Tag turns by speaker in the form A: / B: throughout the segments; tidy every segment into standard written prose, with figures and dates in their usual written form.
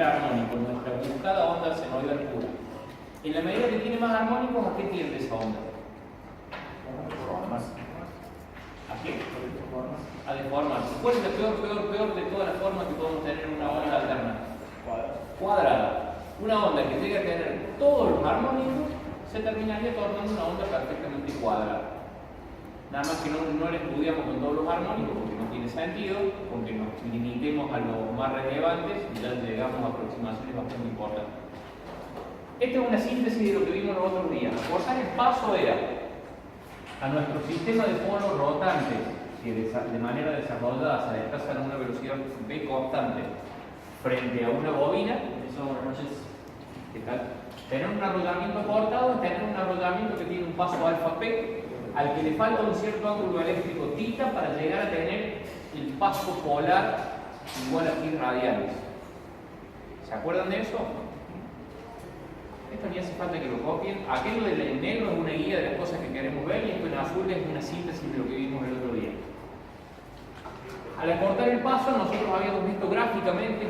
A: primer armónico, nuestra buscada onda senoidal pura, en la medida que tiene más armónicos, ¿a qué tiende esa onda? ¿A qué? A deformarse. ¿Cuál es la peor de todas las formas que podemos tener en una onda alterna? Cuadrada. Una onda que llegue a tener todos los armónicos se terminaría tornando una onda perfectamente cuadrada. Nada más que no la estudiamos con todos los armónicos porque no tiene sentido, porque nos limitemos a los más relevantes y ya llegamos a aproximaciones bastante importantes. Esta es una síntesis de lo que vimos los otros días. Forzar el paso era a nuestro sistema de polos rotantes que de manera desarrollada se desplazan a una velocidad v constante frente a una bobina. ¿Qué tal? Tener un arrollamiento cortado es tener un arrollamiento que tiene un paso alfa p al que le falta un cierto ángulo eléctrico θ para llegar a tener el paso polar igual a pi radianes. ¿Se acuerdan de eso? Esto ni hace falta que lo copien. Aquello del negro es una guía de las cosas que queremos ver y esto en azul es una síntesis de lo que vimos el otro día. Al acortar el paso, nosotros habíamos visto gráficamente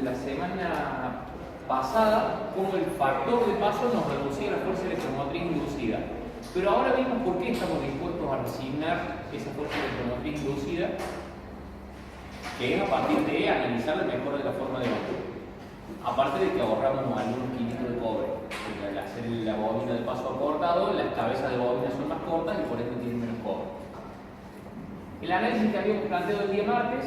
A: la semana pasada cómo el factor de paso nos reducía la fuerza electromotriz inducida. Pero ahora vimos por qué estamos dispuestos a resignar esa fuerza electromotriz inducida, que es a partir de analizar la mejora de la forma de onda. Aparte de que ahorramos algunos kilitos de cobre, porque al hacer la bobina de paso acortado, las cabezas de bobina son más cortas y por eso tienen menos cobre. El análisis que habíamos planteado el día martes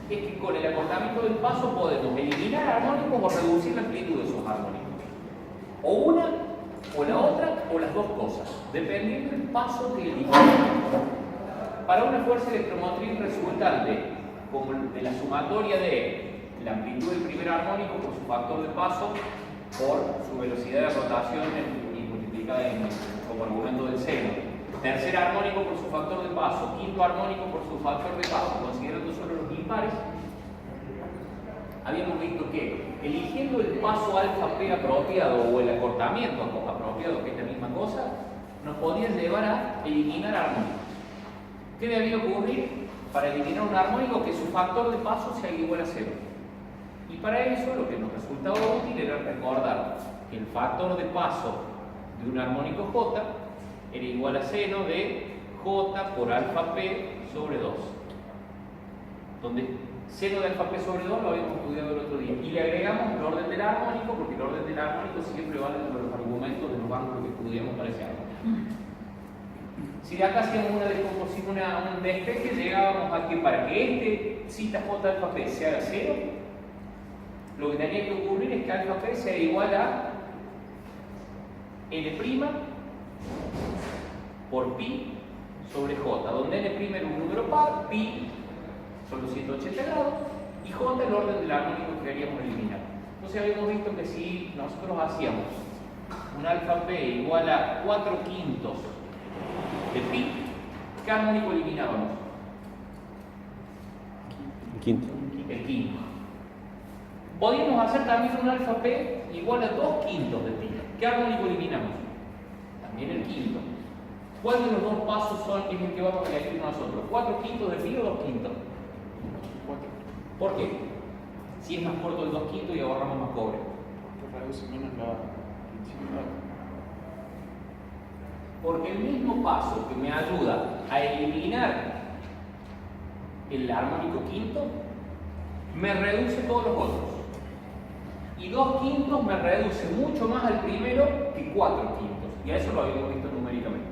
A: es que con el acortamiento del paso podemos eliminar armónicos o reducir la amplitud de esos armónicos. O una, o la otra, o las dos cosas, dependiendo del paso que eliminamos. Para una fuerza electromotriz resultante, como de la sumatoria de la amplitud del primer armónico por su factor de paso por su velocidad de rotación y multiplicada como argumento del seno. Tercer armónico por su factor de paso, quinto armónico por su factor de paso, considerando solo los impares. Habíamos visto que eligiendo el paso alfa p apropiado o el acortamiento apropiado, que es la misma cosa, nos podía llevar a eliminar armónicos. ¿Qué debía ocurrir para eliminar un armónico? Que su factor de paso sea igual a 0. Y para eso lo que nos resultaba útil era recordar que el factor de paso de un armónico J era igual a seno de J por alfa p sobre 2. Donde seno de alfa p sobre 2 lo habíamos estudiado el otro día. Y le agregamos el orden del armónico, porque el orden del armónico siempre vale sobre los argumentos de los ángulos que estudiamos para ese armónico. Si de acá hacíamos una descomposición, un despeje, llegábamos a que para que este cita J alfa p se haga 0, lo que tenía que ocurrir es que alfa p sea igual a N' por pi sobre J, donde N' era un número par, pi son los 180 grados y J el orden del armónico que queríamos eliminar. Entonces habíamos visto que si nosotros hacíamos un alfa p igual a 4/5 de pi, ¿qué armónico eliminábamos? El quinto. Podríamos hacer también un alfa p igual a 2/5 de pi. ¿Qué armónico eliminamos? También el quinto. ¿Cuál de los dos pasos es el que vamos a elegir nosotros? ¿4/5 de pi o 2/5? 4. ¿Por qué? Si es más corto el 2/5 y ahorramos más cobre.
B: Porque reduce menos la intensidad.
A: Porque el mismo paso que me ayuda a eliminar el armónico quinto me reduce todos los otros. Y 2/5 me reduce mucho más al primero que 4/5. Y a eso lo habíamos visto numéricamente.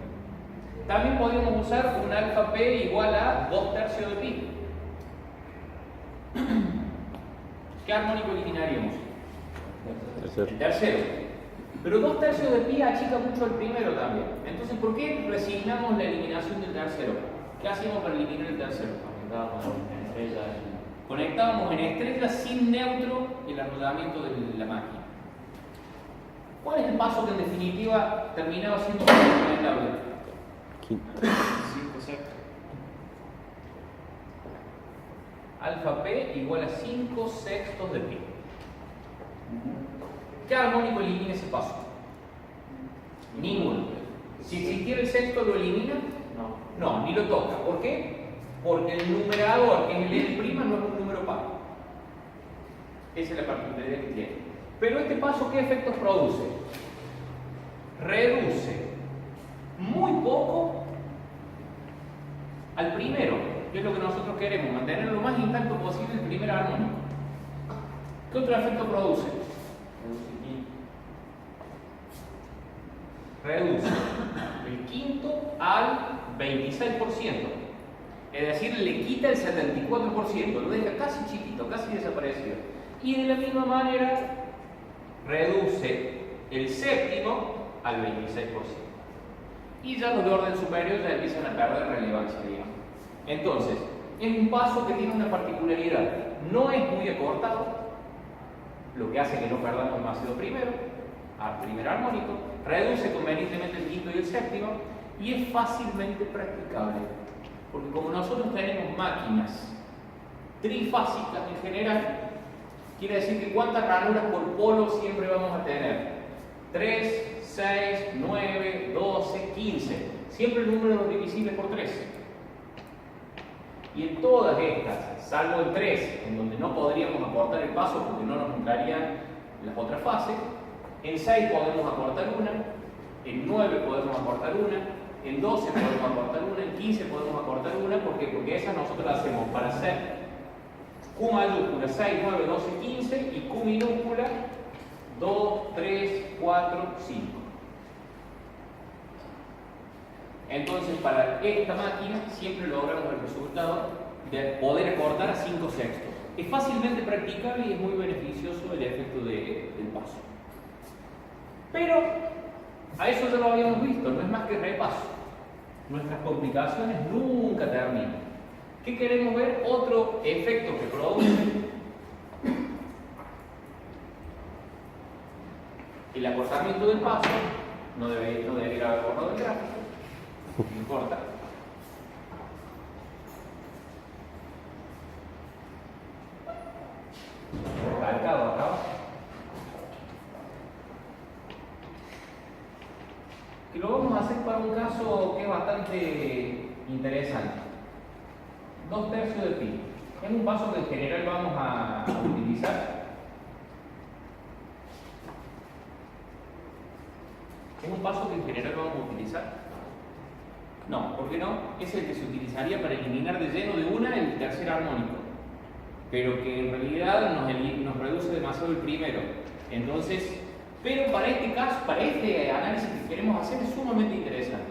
A: También podríamos usar un alfa p igual a 2/3 de pi. ¿Qué armónico eliminaríamos? El tercero. Pero 2/3 de pi achica mucho el primero también. Entonces, ¿por qué resignamos la eliminación del tercero? ¿Qué hacíamos para eliminar el tercero? Conectábamos en estrella sin neutro el arrollamiento de la máquina. ¿Cuál es el paso que en definitiva terminaba siendo recomendable?
B: 5 sextos.
A: Alfa p igual a 5/6 de pi. ¿Qué armónico elimina ese paso? Ninguno. Si existiera el sexto, ¿lo elimina? No, ni lo toca. ¿Por qué? Porque el numerador, que es el L', no es un número par. Esa es la particularidad que tiene. Pero este paso, ¿qué efectos produce? Reduce muy poco al primero, que es lo que nosotros queremos, mantener lo más intacto posible el primer armónico. ¿Qué otro efecto produce? Reduce el quinto al 26%. Es decir, le quita el 74%, lo deja casi chiquito, casi desaparecido. Y de la misma manera, reduce el séptimo al 26%. Y ya los de orden superior ya empiezan a perder relevancia, digamos. Entonces, es un paso que tiene una particularidad. No es muy acortado, lo que hace que no perdamos demasiado primero, al primer armónico, reduce convenientemente el quinto y el séptimo, y es fácilmente practicable. Porque como nosotros tenemos máquinas trifásicas en general, quiere decir que cuántas ranuras por polo siempre vamos a tener. 3, 6, 9, 12, 15. Siempre el número divisible por 3. Y en todas estas, salvo el 3, en donde no podríamos acortar el paso porque no nos entrarían las otras fases, en 6 podemos acortar una, en 9 podemos acortar una, en 12 podemos acortar una, en 15 podemos acortar una. ¿Por qué? Porque esas nosotros las hacemos para hacer Q mayúscula 6, 9, 12, 15 y Q minúscula 2, 3, 4, 5. Entonces, para esta máquina siempre logramos el resultado de poder acortar a 5 sextos. Es fácilmente practicable y es muy beneficioso el efecto del paso. Pero a eso ya lo habíamos visto, no es más que repaso. Nuestras complicaciones nunca terminan. ¿Qué queremos ver? Otro efecto que produce el acortamiento del paso. No debería haber borrado el gráfico, no importa. Calcado acá abajo. Y lo vamos a hacer para un caso que es bastante interesante. 2/3 de pi. Es un paso que en general vamos a utilizar. ¿Es un paso que en general vamos a utilizar? No, ¿por qué no? Es el que se utilizaría para eliminar de lleno de una el tercer armónico, pero que en realidad nos reduce demasiado el primero. Entonces, pero para este caso, para este análisis que queremos hacer, es sumamente interesante.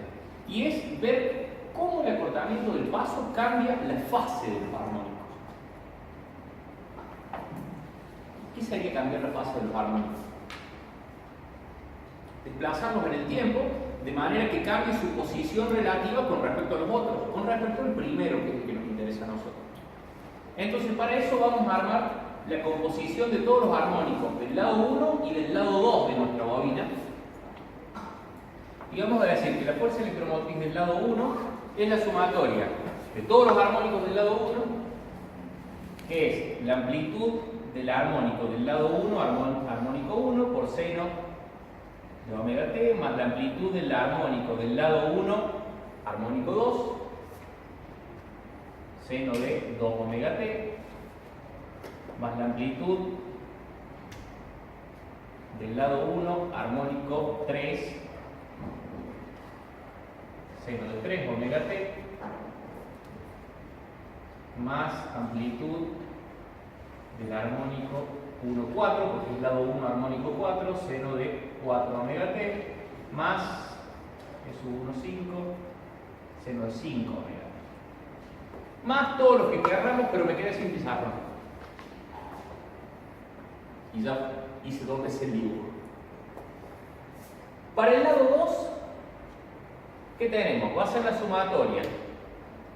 A: Y es ver cómo el acortamiento del paso cambia la fase de los armónicos. ¿Qué sería cambiar la fase de los armónicos? Desplazarlos en el tiempo de manera que cambie su posición relativa con respecto a los otros, con respecto al primero, que es el que nos interesa a nosotros. Entonces, para eso vamos a armar la composición de todos los armónicos del lado 1 y del lado 2 de nuestra bobina. Y vamos a decir que la fuerza electromotriz del lado 1 es la sumatoria de todos los armónicos del lado 1, que es la amplitud del armónico del lado 1, armónico 1, por seno de omega t, más la amplitud del armónico del lado 1, armónico 2, seno de 2 omega t, más la amplitud del lado 1, armónico 3, seno de 3 omega t, más amplitud del armónico 1, 4, porque es lado 1, armónico 4, seno de 4 omega t, más S1, 5, seno de 5 omega t. Más todos los que querramos, pero me quedé sin pizarra. Y ya hice 2 veces el dibujo. Para el lado 2, ¿qué tenemos? Va a ser la sumatoria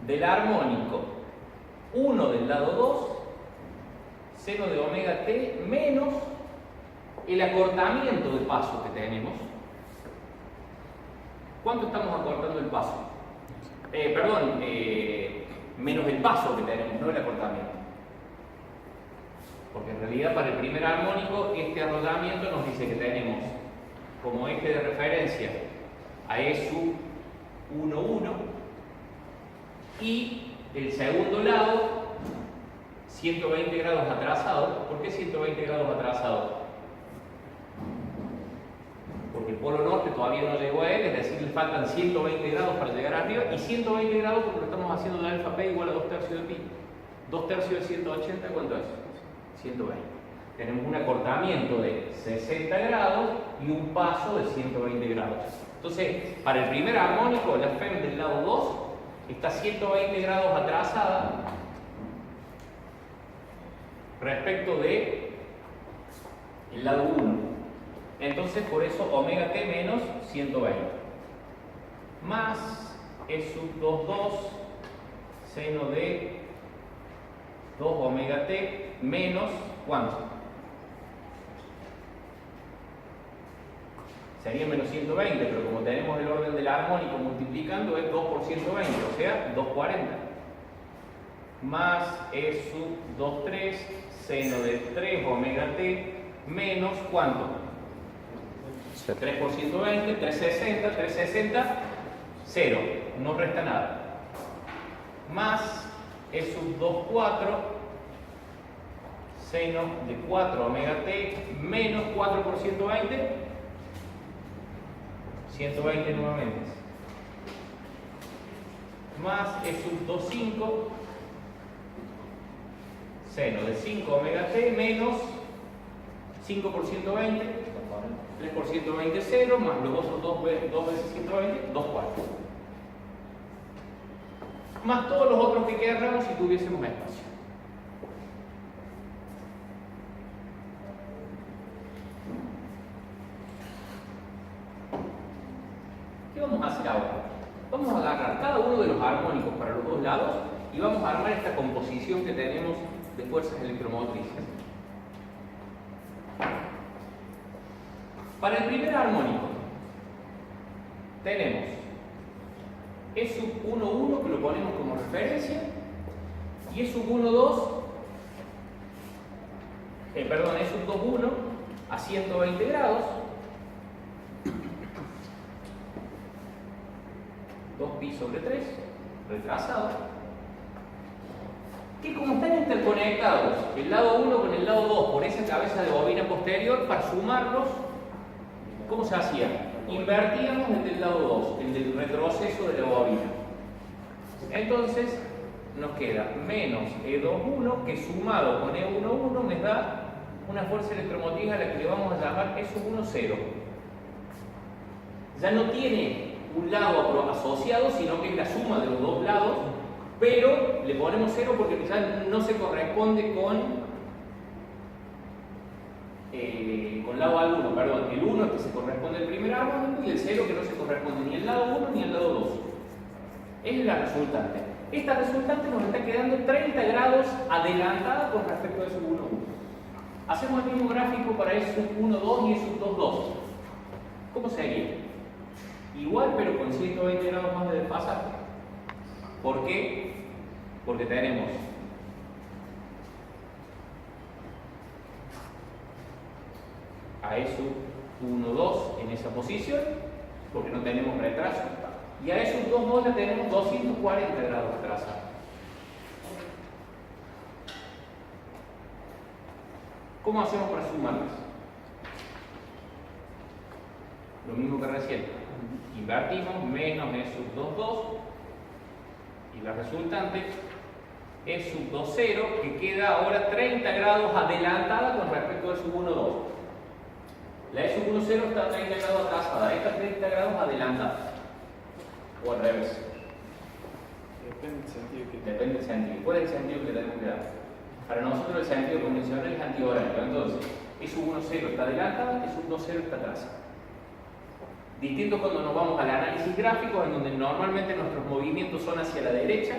A: del armónico 1 del lado 2, seno de omega t, menos el acortamiento del paso que tenemos. ¿Cuánto estamos acortando el paso? Menos el paso que tenemos, no el acortamiento. Porque en realidad para el primer armónico este arrollamiento nos dice que tenemos como eje de referencia a ESU 1, 1 y el segundo lado 120 grados atrasado. ¿Por qué 120 grados atrasado? Porque el polo norte todavía no llegó a él, es decir, le faltan 120 grados para llegar arriba, y 120 grados porque lo estamos haciendo de alfa p igual a 2 tercios de pi. 2 tercios de 180, ¿cuánto es? 120. Tenemos un acortamiento de 60 grados y un paso de 120 grados. Entonces, para el primer armónico, la FEM del lado 2 está 120 grados atrasada respecto de el lado 1. Entonces, por eso omega t menos 120 más E sub 2,2 seno de 2 omega t menos ¿cuánto? Sería menos 120, pero como tenemos el orden del armónico multiplicando es 2 por 120, o sea, 240 más E sub 2,3 seno de 3 omega t menos ¿cuánto? 3 por 120, 360, 360, 0, no resta nada. Más E sub 2,4 seno de 4 omega t menos 4 por 120, 120 nuevamente. Más E sub 2,5 seno de 5 omega t menos 5 por 120, 3 por 120, 0, más los otros 2 veces 120, 2 cuartos. Más todos los otros que querramos si tuviésemos espacio. ¿Qué vamos a hacer ahora? Vamos a agarrar cada uno de los armónicos para los dos lados y vamos a armar esta composición que tenemos de fuerzas electromotrices. Para el primer armónico tenemos E sub 1,1 que lo ponemos como referencia y E sub 1,2 E sub 2,1 a 120 grados, 2pi sobre 3 retrasado, que como están interconectados el lado 1 con el lado 2 por esa cabeza de bobina posterior, para sumarlos, ¿cómo se hacía? Invertíamos el del lado 2, el del retroceso de la bobina. Entonces nos queda menos E2,1 que sumado con E1,1 me da una fuerza electromotriz a la que le vamos a llamar E sub 1,0. Ya no tiene un lado asociado, sino que es la suma de los dos lados, pero le ponemos 0 porque ya no se corresponde con lado al 1, perdón, el 1 es que se corresponde al primer armónico y el 0 que no se corresponde ni al lado 1 ni al lado 2. Es la resultante. Esta resultante nos está quedando 30 grados adelantada con respecto a E sub 1,1. Hacemos el mismo gráfico para E sub 1,2 y E sub 2,2. ¿Cómo sería? Igual, pero con 120 grados más de desfasaje. ¿Por qué? Porque tenemos a E sub 1,2 en esa posición, porque no tenemos retraso, y a E sub 2,2 ya tenemos 240 grados atrasados. ¿Cómo hacemos para sumarlas? Lo mismo que recién. Invertimos menos E sub 2,2 y la resultante E sub 2,0 que queda ahora 30 grados adelantada con respecto a E sub 1,2. La E sub 1,0 está 30 grados atrasada, esta 30 grados adelantada. O al revés.
B: Depende del sentido que
A: Depende del sentido. ¿Cuál es el sentido que tenemos que dar? Para nosotros el sentido convencional es antihorario. Entonces, E sub 1,0 está adelantada, E sub 2,0 está atrasada. Distinto cuando nos vamos al análisis gráfico, en donde normalmente nuestros movimientos son hacia la derecha,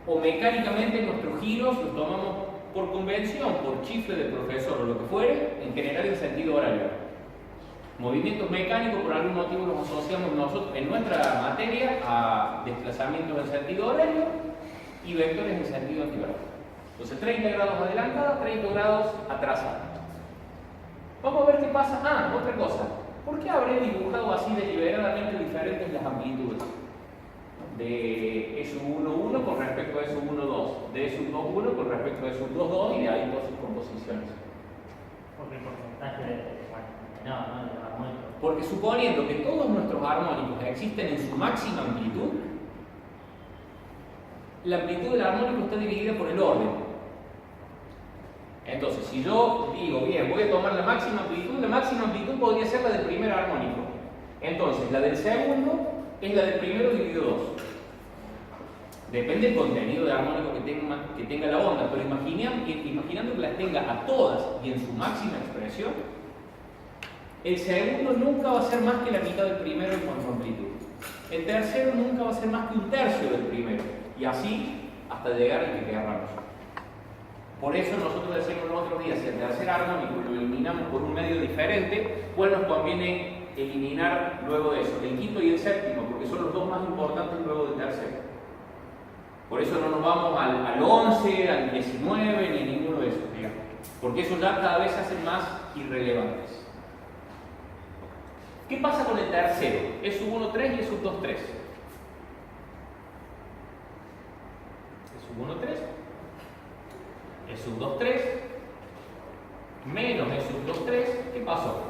A: o mecánicamente nuestros giros los tomamos por convención, por chifle del profesor o lo que fuere, en general en sentido horario. Movimientos mecánicos por algún motivo los asociamos nosotros en nuestra materia a desplazamientos en sentido horario y vectores en sentido antihorario. Entonces 30 grados adelantada, 30 grados atrasada. Vamos a ver qué pasa. Otra cosa. ¿Por qué habré dibujado así deliberadamente diferentes las amplitudes? de E sub 1, 1 con respecto a E sub 1, 2, de E sub 2, 1 con respecto a E sub 2, 2 y de ahí todas sus composiciones.
C: Porque el porcentaje de armónicos.
A: Porque suponiendo que todos nuestros armónicos existen en su máxima amplitud, la amplitud del armónico está dividida por el orden. Entonces, si yo digo, bien, voy a tomar la máxima amplitud podría ser la del primer armónico. Entonces, la del segundo es la del primero dividido 2. Depende del contenido de armónico que tenga la onda, pero imaginando que las tenga a todas y en su máxima expresión, el segundo nunca va a ser más que la mitad del primero en cuanto a amplitud. El tercero nunca va a ser más que un tercio del primero. Y así hasta llegar al que querramos. Por eso nosotros decimos los otros días, si el tercer armónico lo eliminamos por un medio diferente, ¿cuál nos conviene eliminar luego de eso? El quinto y el séptimo, porque son los dos más importantes luego del tercero. Por eso no nos vamos al 11, al 19, ni a ninguno de esos, digamos. Porque esos ya cada vez se hacen más irrelevantes. ¿Qué pasa con el tercero? E sub 1, 3 y E sub 2, 3. E sub 1, 3. E sub 2, 3. Menos E sub 2, 3. ¿Qué pasó?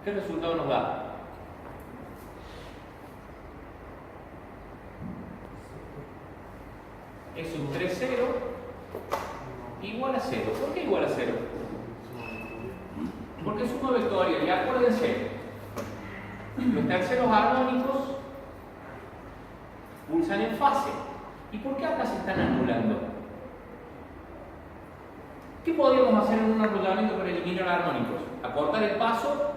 A: ¿Qué resultado nos da? E sub 3, 0 igual a 0. ¿Por qué igual a 0? Porque es suma vectorial. Y acuérdense, los terceros armónicos pulsan en fase. ¿Y por qué acá se están anulando? ¿Qué podríamos hacer en un arrollamiento para eliminar armónicos? Acortar el paso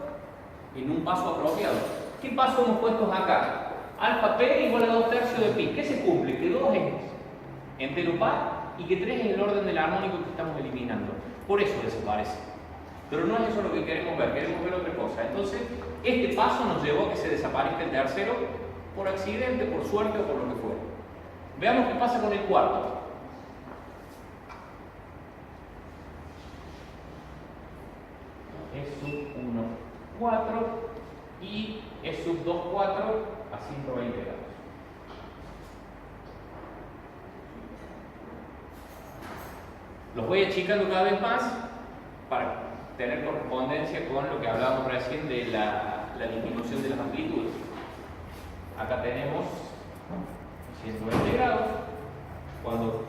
A: en un paso apropiado. ¿Qué paso hemos puesto acá? Alfa P igual a 2 tercios de pi. ¿Qué se cumple? Que 2 es entero par y que 3 es el orden del armónico que estamos eliminando. Por eso desaparece. Pero no es eso lo que queremos ver otra cosa. Entonces, este paso nos llevó a que se desaparezca el tercero por accidente, por suerte o por lo que fuera. Veamos qué pasa con el cuarto. E sub 1, 4 y E sub 2, 4 a 120 grados. Los voy achicando cada vez más para tener correspondencia con lo que hablábamos recién de la disminución de las amplitudes. Acá tenemos 120 grados. Cuando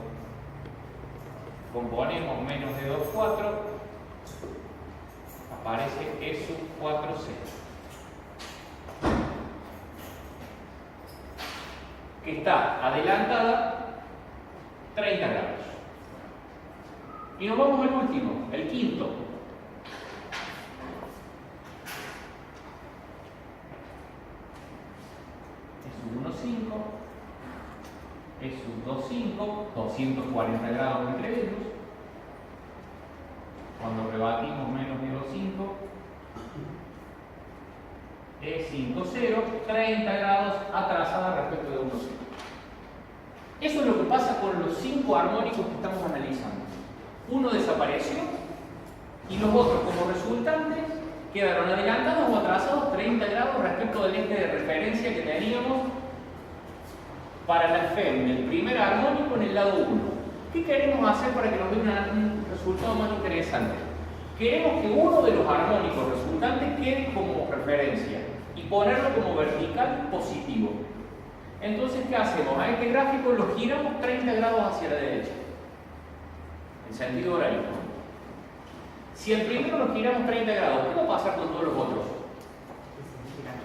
A: componemos menos de 2, 4, aparece E sub 4, 0. Que está adelantada 30 grados. Y nos vamos al último, el quinto. E sub 1, 5. E sub 2, 5. 240 grados entre ellos. Cuando rebatimos menos de 2, 5. E5, 0. 30 grados atrasada respecto de 1, 0. Eso es lo que pasa con los 5 armónicos que estamos analizando. Uno desapareció y los otros como resultantes quedaron adelantados o atrasados 30 grados respecto del eje de referencia que teníamos para la FEM del primer armónico en el lado 1. ¿Qué queremos hacer para que nos dé un resultado más interesante? Queremos que uno de los armónicos resultantes quede como referencia y ponerlo como vertical positivo. Entonces, ¿qué hacemos? A este gráfico lo giramos 30 grados hacia la derecha. En sentido horario. Si el primero lo giramos 30 grados, ¿qué va a pasar con todos los otros?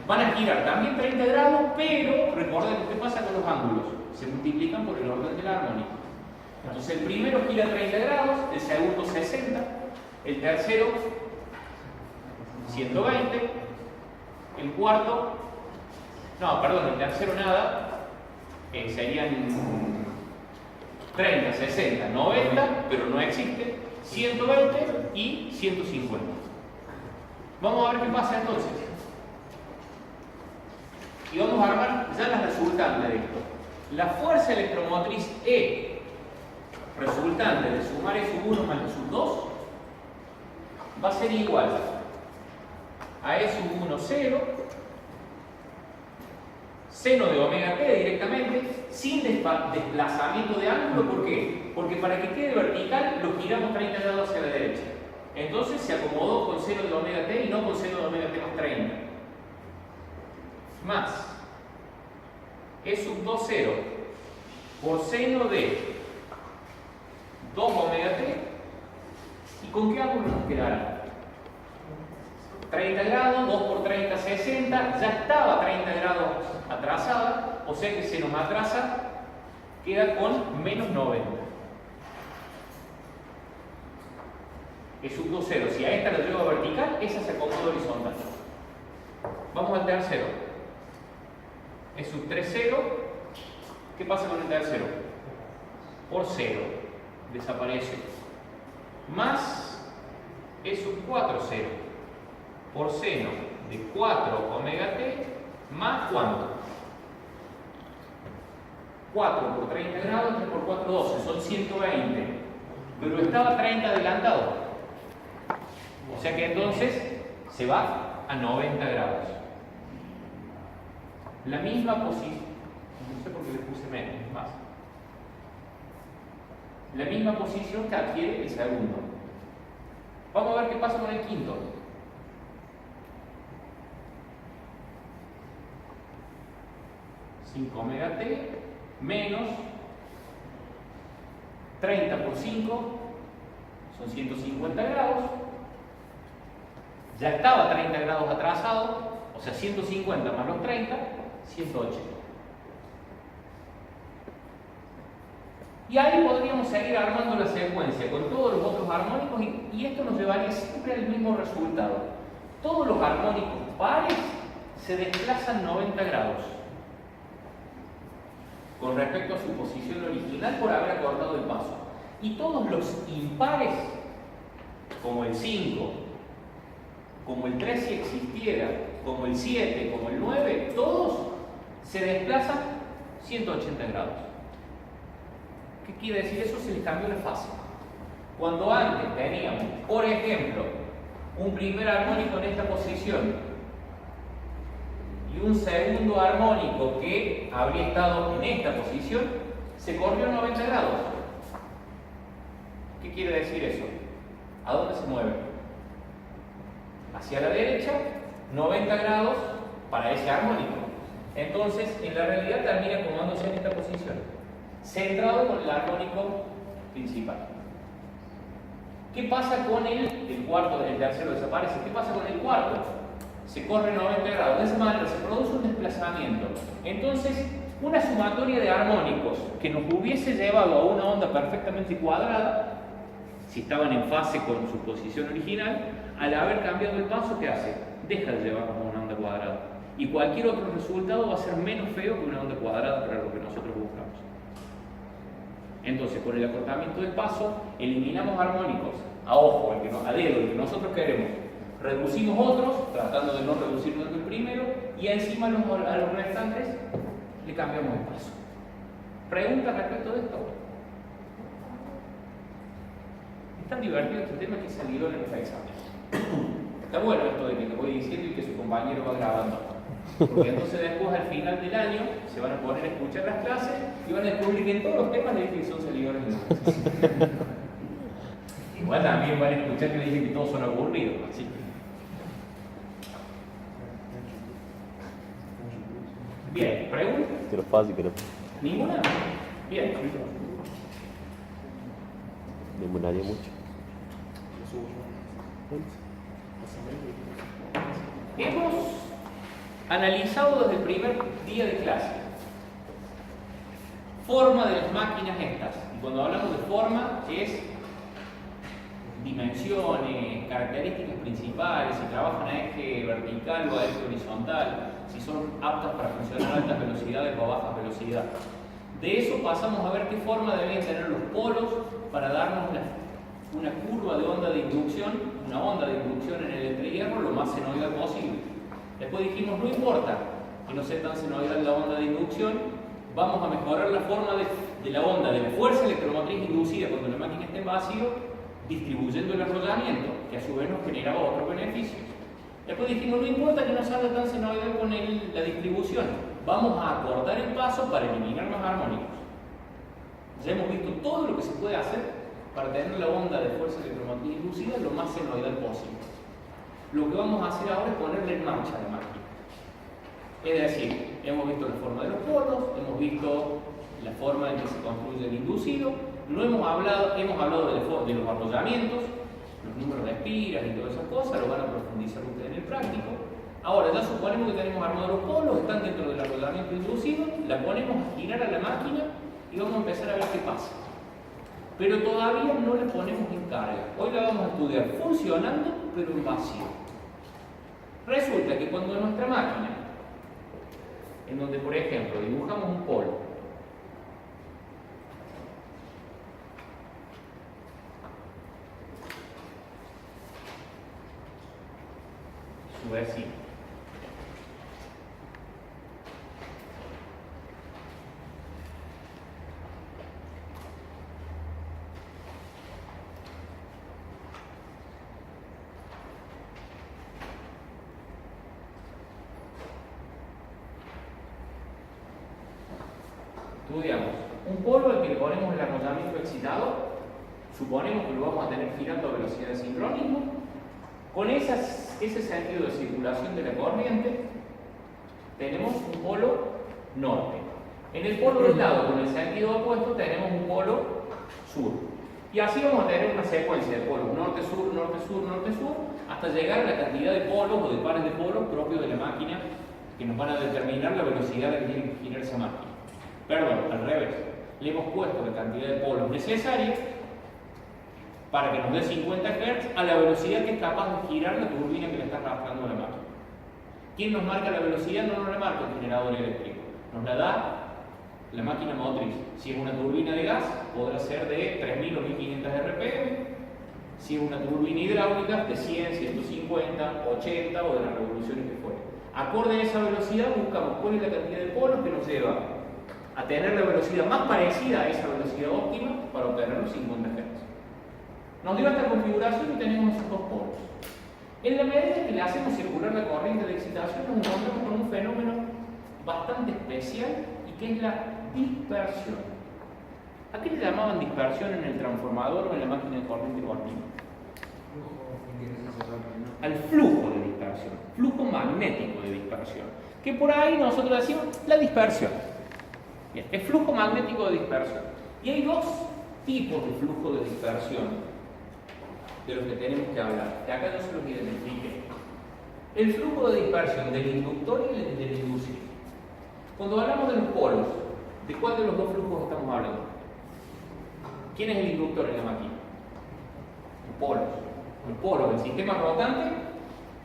A: Van a girar también 30 grados, pero recordemos qué pasa con los ángulos. Se multiplican por el orden del armónico. Entonces el primero gira 30 grados, el segundo 60, el tercero 120, el cuarto, no, perdón, el tercero nada, serían 30, 60, 90, pero no existe, 120 y 150. Vamos a ver qué pasa entonces. Y vamos a armar ya las resultantes de esto. La fuerza electromotriz E, resultante de sumar E sub 1 más E sub 2, va a ser igual a E sub 1, 0, seno de omega t directamente, sin desplazamiento de ángulo. ¿Por qué? Porque para que quede vertical lo giramos 30 grados hacia la derecha. Entonces se acomodó con seno de omega t y no con seno de omega t más 30. Más E sub 2 0 por seno de 2 omega t. ¿Y con qué ángulo nos quedará? 30 grados, 2 por 30, 60. Ya estaba 30 grados atrasada, o sea que se nos atrasa, queda con menos 90. E sub 2 0. Si a esta la llevo a vertical, esa se acomoda horizontal. Vamos al tercero. E sub 3 0. ¿Qué pasa con el tercero? Por 0. Desaparece. Más E sub 4 0. Por seno de 4 omega t más ¿cuánto? 4 por 30 grados, 3 por 4, 12. Son 120. Pero estaba 30 adelantado. O sea que entonces se va a 90 grados. La misma posición, no sé por qué le puse menos, más. La misma posición que adquiere el segundo. Vamos a ver qué pasa con el quinto. Omega t menos 30 por 5 son 150 grados. Ya estaba 30 grados atrasado, o sea 150 más los 30, 180. Y ahí podríamos seguir armando la secuencia con todos los otros armónicos y esto nos llevaría siempre al mismo resultado. Todos los armónicos pares se desplazan 90 grados con respecto a su posición original por haber acortado el paso. Y todos los impares, como el 5, como el 3 si existiera, como el 7, como el 9, todos se desplazan 180 grados. ¿Qué quiere decir eso? Se les cambió la fase. Cuando antes teníamos, por ejemplo, un primer armónico en esta posición y un segundo armónico que habría estado en esta posición, se corrió 90 grados. ¿Qué quiere decir eso? ¿A dónde se mueve? Hacia la derecha, 90 grados para ese armónico. Entonces, en la realidad termina acomodándose en esta posición, centrado con el armónico principal. ¿Qué pasa con el cuarto? El tercero desaparece. ¿Qué pasa con el cuarto? Se corre 90 grados. De esa manera se produce un desplazamiento. Entonces, una sumatoria de armónicos que nos hubiese llevado a una onda perfectamente cuadrada, si estaban en fase con su posición original, al haber cambiado el paso, ¿qué hace? Deja de llevarnos a una onda cuadrada. Y cualquier otro resultado va a ser menos feo que una onda cuadrada para lo que nosotros buscamos. Entonces, con el acortamiento del paso, eliminamos armónicos a ojo, a dedo, el que nosotros queremos. Reducimos otros, tratando de no reducir tanto el primero, y encima a los restantes le cambiamos el paso. ¿Preguntas respecto de esto? Es tan divertido este tema que salió en los exámenes. Está bueno esto de que te voy diciendo y que su compañero va grabando. Porque entonces después al final del año se van a poner a escuchar las clases y van a descubrir que en todos los temas le dije que son seguidores de los Igual también van a escuchar que le dije que todos son aburridos. Así. Bien, ¿preguntas?
D: Que lo fácil, creo.
A: ¿Ninguna? Bien.
D: Demoraría mucho.
A: Hemos analizado desde el primer día de clase forma de las máquinas estas. Y cuando hablamos de forma es dimensiones, características principales, si trabajan a eje vertical o a eje horizontal, si son aptas para funcionar a altas velocidades o a bajas velocidades. De eso pasamos a ver qué forma deben tener los polos para darnos una curva de onda de inducción, una onda de inducción en el entrehierro lo más senoidal posible. Después dijimos, no importa que no sea tan senoidal la onda de inducción, vamos a mejorar la forma de la onda, de la fuerza electromotriz inducida cuando la máquina esté en vacío, distribuyendo el arrollamiento, que a su vez nos generaba otros beneficios. Después dijimos, no importa que no salga tan senoidal con la distribución, Vamos a acortar el paso para eliminar los armónicos. Ya hemos visto todo lo que se puede hacer para tener la onda de fuerza electromotriz inducida lo más senoidal posible. Lo que vamos a hacer ahora es ponerle en marcha la máquina. Es decir, hemos visto la forma de los polos, hemos visto la forma en que se construye el inducido, hemos hablado de los arrollamientos, los números de espiras y todas esas cosas, lo van a profundizar ustedes en el práctico. Ahora ya suponemos que tenemos armados los polos, están dentro del arrollamiento inducido, la ponemos a girar a la máquina y vamos a empezar a ver qué pasa. Pero todavía no la ponemos en carga. Hoy la vamos a estudiar funcionando, pero en vacío. Resulta que cuando nuestra máquina, en donde por ejemplo dibujamos un polo, su vecino, estudiamos un polo al que le ponemos el arrollamiento excitado, suponemos que lo vamos a tener girando a velocidad de sincronismo, con ese sentido de circulación de la corriente tenemos un polo norte. En el polo del lado con el sentido opuesto tenemos un polo sur. Y así vamos a tener una secuencia de polos norte-sur, norte-sur, norte-sur, hasta llegar a la cantidad de polos o de pares de polos propios de la máquina que nos van a determinar la velocidad a la que tiene que girar esa máquina. Perdón, al revés. Le hemos puesto la cantidad de polos necesaria para que nos dé 50 Hz a la velocidad que es capaz de girar la turbina que le está arrastrando a la máquina. ¿Quién nos marca la velocidad? No nos la marca el generador eléctrico. Nos la da la máquina motriz. Si es una turbina de gas, podrá ser de 3000 o 1500 RPM. Si es una turbina hidráulica, de 100, 150, 80 o de las revoluciones que fuera. Acorde a esa velocidad, buscamos cuál es la cantidad de polos que nos lleva a tener la velocidad más parecida a esa velocidad óptima para obtener los 50 Hz. Nos dio esta configuración y tenemos esos dos polos. En la medida que le hacemos circular la corriente de excitación, nos encontramos con un fenómeno bastante especial y que es la dispersión. ¿A qué le llamaban dispersión en el transformador o en la máquina de corriente continua? Al flujo de dispersión, flujo magnético de dispersión, que por ahí nosotros decimos la dispersión. Bien, es flujo magnético de dispersión. Y hay dos tipos de flujo de dispersión de los que tenemos que hablar, que acá yo se los identifique. El flujo de dispersión del inductor y del inducido. Cuando hablamos de los polos, ¿de cuál de los dos flujos estamos hablando? ¿Quién es el inductor en la máquina? El polo. El polo del sistema rotante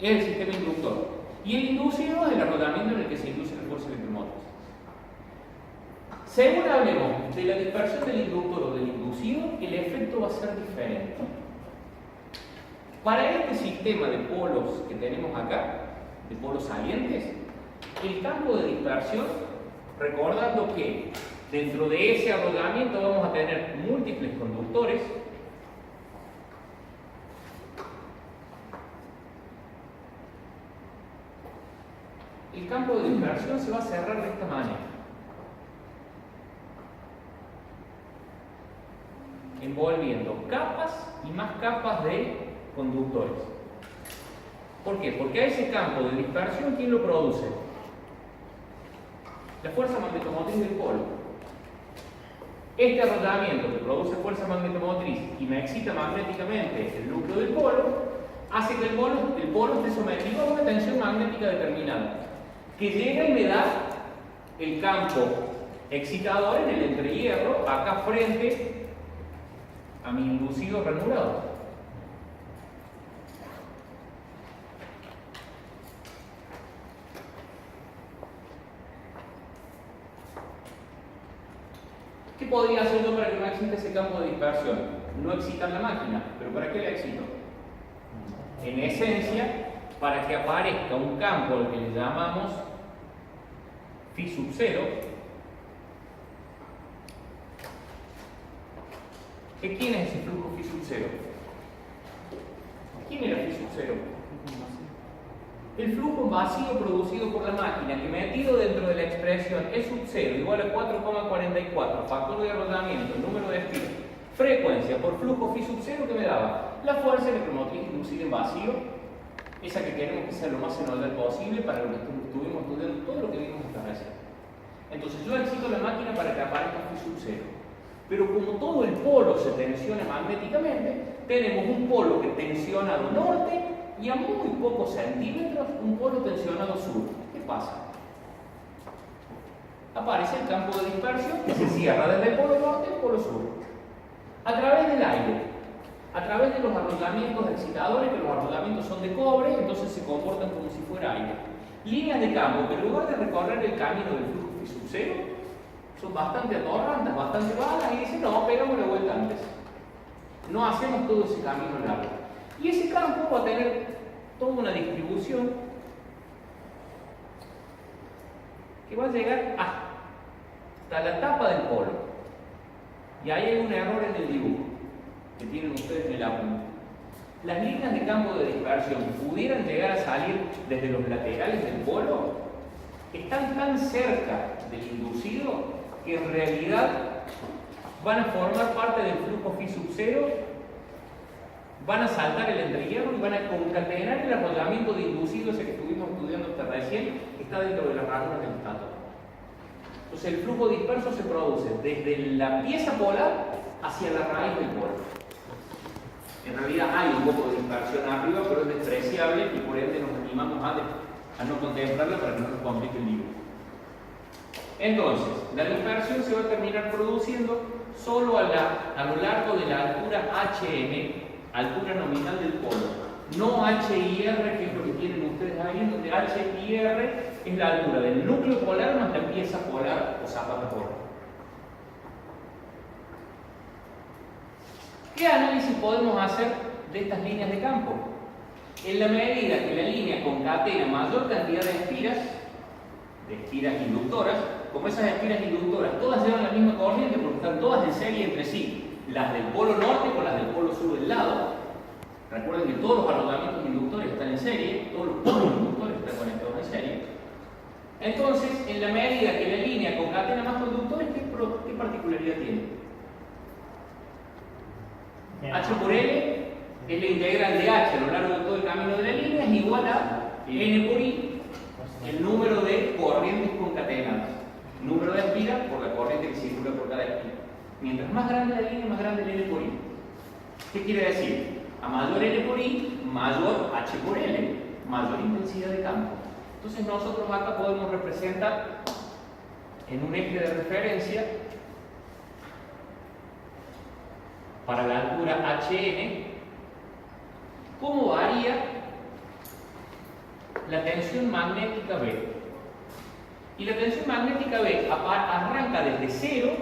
A: es el sistema inductor. Y el inducido es el arrotamiento en el que se induce la fuerza electromotriz. Según hablemos de la dispersión del inductor o del inducido, el efecto va a ser diferente. Para este sistema de polos que tenemos acá, de polos salientes, el campo de dispersión, recordando que dentro de ese arrollamiento vamos a tener múltiples conductores, el campo de dispersión se va a cerrar de esta manera, envolviendo capas y más capas de conductores. ¿Por qué? Porque a ese campo de dispersión, ¿quién lo produce? La fuerza magnetomotriz del polo. Este arrollamiento que produce fuerza magnetomotriz y me excita magnéticamente el núcleo del polo, hace que el polo esté sometido a una tensión magnética determinada, que llega y me da el campo excitador en el entrehierro, acá frente a mi inducido ranurado. ¿Qué podría hacer yo para que no exista ese campo de dispersión? No excitar la máquina, pero ¿para qué la excito? En esencia, para que aparezca un campo al que le llamamos phi sub 0, ¿quién es ese flujo phi sub 0? ¿Quién era phi sub 0? el flujo en vacío producido por la máquina que metido dentro de la expresión E sub 0 igual a 4,44, factor de arrollamiento, número de espiras, frecuencia por flujo phi sub 0 que me daba la fuerza electromotriz inducida en vacío, esa que queremos que sea lo más senoidal posible para lo que estuvimos estudiando todo lo que vimos hasta recién. Entonces yo excito la máquina para que aparezca phi sub 0. Pero como todo el polo se tensiona magnéticamente, tenemos un polo que tensionado norte y a muy pocos centímetros un polo tensionado sur. ¿Qué pasa? Aparece el campo de dispersión que se cierra desde el polo norte al polo sur. A través del aire, a través de los arrollamientos excitadores, que los arrollamientos son de cobre, entonces se comportan como si fuera aire. Líneas de campo que en lugar de recorrer el camino del flujo phi sub 0, son bastante atorrantes, bastante vagas, y dicen, no, pegamos la vuelta antes. No hacemos todo ese camino largo. Y ese campo va a tener toda una distribución que va a llegar hasta la tapa del polo. Y ahí hay un error en el dibujo que tienen ustedes en el apunte. Las líneas de campo de dispersión que pudieran llegar a salir desde los laterales del polo están tan cerca del inducido que en realidad van a formar parte del flujo phi sub 0, van a saltar el entrehierro y van a concatenar el arrollamiento de inducido ese que estuvimos estudiando hasta recién, que está dentro de las ranuras del estator. Entonces el flujo disperso se produce desde la pieza polar hacia la raíz del polo. En realidad hay un poco de dispersión arriba, pero es despreciable y por ende nos animamos a no contemplarla para que no nos complique el dibujo. Entonces, la dispersión se va a terminar produciendo solo a lo largo de la altura HM, altura nominal del polo, no HIR, que es lo que tienen ustedes ahí, donde HIR es la altura del núcleo polar más la pieza polar o zapata polar. ¿Qué análisis podemos hacer de estas líneas de campo? En la medida que la línea concatena mayor cantidad de espiras inductoras, como esas espiras inductoras todas llevan la misma corriente porque están todas en serie entre sí, las del polo norte con las del polo sur del lado. Recuerden que todos los arrollamientos inductores están en serie, todos los polos inductores están conectados en serie. Entonces, en la medida que la línea concatena más conductores, ¿qué particularidad tiene? H por L es la integral de H a lo largo de todo el camino de la línea, es igual a N por I, el número de corrientes concatenadas. Número de espiras por la corriente que circula por cada espira. Mientras más grande la línea, más grande el N por I. ¿Qué quiere decir? A mayor N por I, mayor H por L, mayor intensidad de campo. Entonces nosotros acá podemos representar en un eje de referencia para la altura HN cómo varía la tensión magnética B. Y la tensión magnética B arranca desde 0